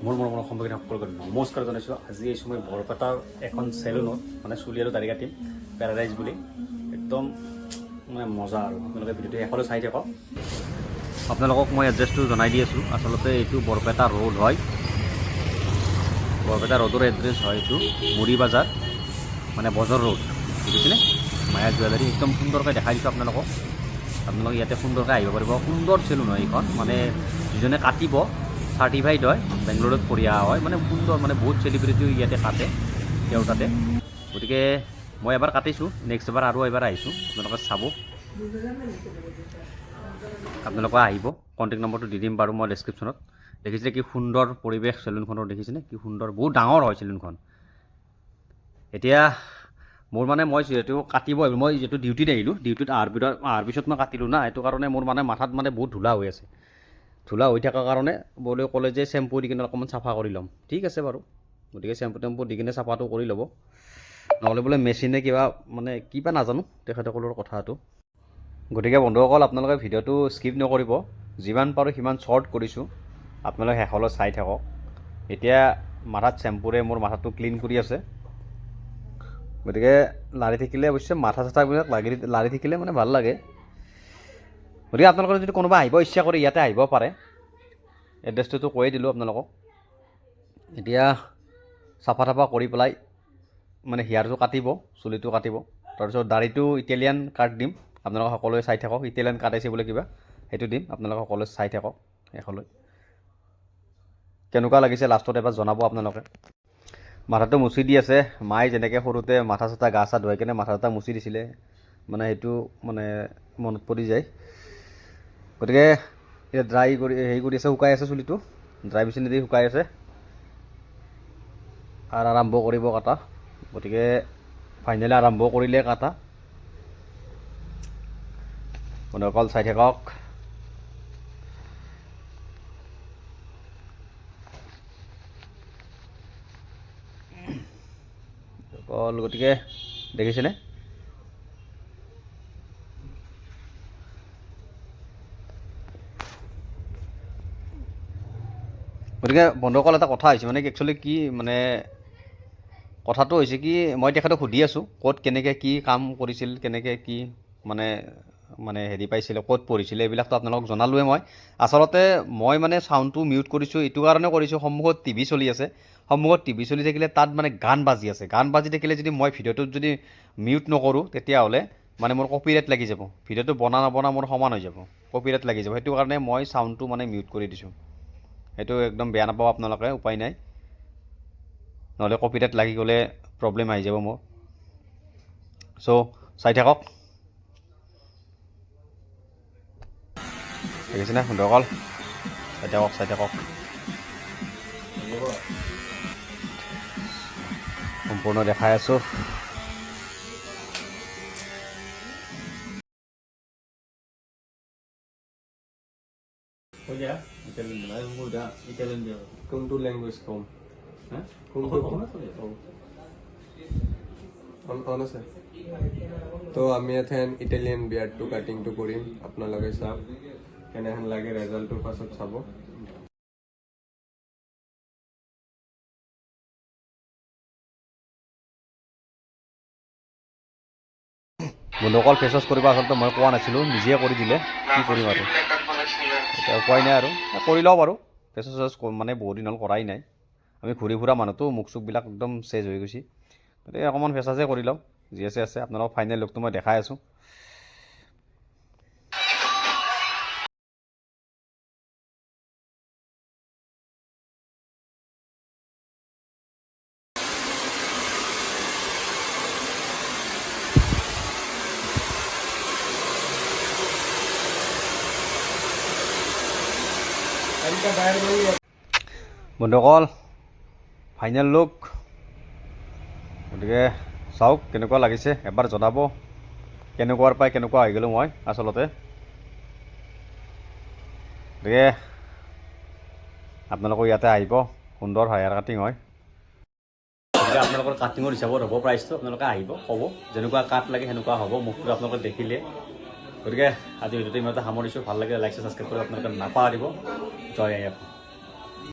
মোৰ মৰমৰ সম্পৰ্কীয় সকলোকে নমস্কাৰ জনাইছোঁ। আজি এই সময় বৰপেটাৰ এখন চেলুনত মানে চুলি আৰু দাড়ি কাটিম, পেৰাডাইজ বুলি। একদম মানে মজা আৰু আপোনালোকে ভিডিঅ'টো শেষলৈ চাই থাকক। আপোনালোকক মই এড্ৰেছটো জনাই দি আছোঁ। আচলতে এইটো বৰপেটা ৰোড হয়, বৰপেটা ৰোডৰ এড্ৰেছ হয় এইটো মুড়ি বাজাৰ, মানে বজাৰ ৰোড, বুজিছেনে? মায়া জুৱেলাৰী একদম সুন্দৰকৈ দেখাই দিছোঁ আপোনালোকক। আপোনালোকে ইয়াতে সুন্দৰকৈ আহিব পাৰিব। সুন্দৰ চেলুন হয় এইখন, মানে যিজনে কাটিব চাৰ্টিফাইড হয়, বেংগলোৰত কৰি অহা হয়, মানে সুন্দৰ, মানে বহুত চেলিব্ৰিটিও ইয়াতে কাটে তেওঁৰ তাতে। গতিকে মই এবাৰ কাটিছোঁ, নেক্সট এবাৰ আৰু এবাৰ আহিছোঁ, আপোনালোকে চাব। আপোনালোকে আহিব, কণ্টেক্ট নম্বৰটো দি দিম বাৰু মই ডেছক্ৰিপশ্যনত। দেখিছিলে কি সুন্দৰ পৰিৱেশ চেলুনখনৰ, দেখিছেনে কি সুন্দৰ, বহুত ডাঙৰ হয় চেলুনখন। এতিয়া মোৰ মানে মই যিহেতু কাটিব আহিলোঁ, মই যিহেতু ডিউটিত আহিলোঁ, ডিউটিত অহাৰ পিছত মই কাটিলোঁ না, সেইটো কাৰণে মোৰ মানে মাথাত মানে বহুত ধূলা হৈ আছে। ধূলা হৈ থকাৰ কাৰণে বোলে ক'লে যে চেম্পু দি কিনে অকণমান চাফা কৰি ল'ম। ঠিক আছে বাৰু, গতিকে চেম্পু টেম্পু দি কিনে চাফাটো কৰি ল'ব, নহ'লে বোলে মেচিনে কিবা মানে কিবা নাজানো তেখেতসকলৰ কথাটো। গতিকে বন্ধুসকল, আপোনালোকে ভিডিঅ'টো স্কিপ নকৰিব, যিমান পাৰোঁ সিমান শ্বৰ্ট কৰিছোঁ, আপোনালোকে শেষলৈ চাই থাকক। এতিয়া মাথাত চেম্পুৰে মোৰ মাথাটো ক্লিন কৰি আছে। গতিকে লাৰি থাকিলে অৱশ্যে মাথা চাথাবিলাক লাৰি থাকিলে মানে ভাল লাগে। গতিকে আপোনালোকৰ যদি কোনোবা আহিব ইচ্ছা কৰি ইয়াতে আহিব পাৰে, এড্ৰেছটোতো কৈয়ে দিলোঁ আপোনালোকক। এতিয়া চাফা তাফা কৰি পেলাই মানে হেয়াৰটো কাটিব, চুলিটো কাটিব, তাৰপিছত দাড়িটো ইটালিয়ান কাট দিম। আপোনালোকে সকলোৱে চাই থাকক, ইটালিয়ান কাটাইছে বোলে কিবা, সেইটো দিম। আপোনালোকে সকলোৱে চাই থাকক শেষলৈ। কেনেকুৱা লাগিছে লাষ্টত এবাৰ জনাব আপোনালোকে। মাথাটো মুচি দি আছে মায়ে, যেনেকৈ সৰুতে মাথা চাথা গা চা ধুৱাই কিনে মাথা চাথা মুচি দিছিলে, মানে সেইটো মানে মনত পৰি যায়। গতিকে এতিয়া ড্ৰাই কৰি হেৰি কৰি আছে, শুকাই আছে চুলিটো, ড্ৰাই মেচিনেদি শুকাই আছে আৰু আৰম্ভ কৰিব কাটা। গতিকে ফাইনেলি আৰম্ভ কৰিলে কাটা। বন্ধুসকল চাই থাকক। গতিকে দেখিছেনে? গতিকে বন্ধুসকল এটা কথা হৈছে, মানে কি একচুৱেলি কি মানে কথাটো হৈছে কি, মই তেখেতক সুধি আছোঁ ক'ত কেনেকৈ কি কাম কৰিছিল, কেনেকৈ কি মানে মানে হেৰি পাইছিলে, ক'ত পঢ়িছিলে, এইবিলাকতো আপোনালোকক জনালোৱে মই। আচলতে মই মানে চাউণ্ডটো মিউট কৰিছোঁ এইটো কাৰণে কৰিছোঁ, সন্মুখত টিভি চলি আছে। সন্মুখত টিভি চলি থাকিলে তাত মানে গান বাজি আছে, গান বাজি থাকিলে যদি মই ভিডিঅ'টোত যদি মিউট নকৰোঁ তেতিয়াহ'লে মানে মোৰ কপিৰাইট লাগি যাব, ভিডিঅ'টো বনা নবনা মোৰ সমান হৈ যাব, কপিৰাইট লাগি যাব। সেইটো কাৰণে মই চাউণ্ডটো মানে মিউট কৰি দিছোঁ। সেইটো একদম বেয়া নাপাব আপোনালোকে, উপায় নাই, নহ'লে কপিৰাইট লাগি গ'লে প্ৰব্লেম আহি যাব মোৰ। চ' চাই থাকক। দেখিছেনে বন্ধুসকল? চাই থাকক সম্পূৰ্ণ দেখাই আছোঁ। কোনটো লেংগুৱেজ কম? অন আছে। তো আমি এথেন ইটালিয়ান বিয়াৰটো কাটিংটো কৰিম, আপোনালোকে চাওক কেনেহেন লাগে, ৰেজাল্টটো পাছত চাব। বন্ধুসকল ফেচ ৱাছ কৰিব আচলতে মই কোৱা নাছিলোঁ, নিজে কৰি দিলে, কি কৰিম আৰু এতিয়া উপায় নাই আৰু কৰি লওঁ বাৰু। ফেচ ৱাছ মানে বহুত দিন হ'ল কৰাই নাই, আমি ঘূৰি ফুৰা মানুহটো, মুখ চুখবিলাক একদম চেজ হৈ গৈছে। গতিকে অকণমান ফেচ ৱাছে কৰি লওঁ, যি আছে। আপোনালোকক ফাইনেল লুকটো মই দেখাই আছোঁ। বন্ধুসকল ফাইনেল লুক, গতিকে চাওক কেনেকুৱা লাগিছে, এবাৰ জনাব কেনেকুৱাৰ পাই কেনেকুৱা হৈ গ'লোঁ মই আচলতে। গতিকে আপোনালোকৰ ইয়াতে আহিব, সুন্দৰ হেয়াৰ কাটিং হয়। গতিকে আপোনালোকৰ কাটিঙৰ হিচাপত হ'ব প্ৰাইচটো, আপোনালোকে আহিব ক'ব যেনেকুৱা কাট লাগে সেনেকুৱা হ'ব, মুখটো আপোনালোকে দেখিলে। গতিকে আজি ভিডিঅ'টো ইমানতে সামৰিছোঁ। ভাল লাগে লাইক ছাবস্ক্ৰাইব কৰি আপোনালোকে নাপাহৰিব। জয় আই এফ।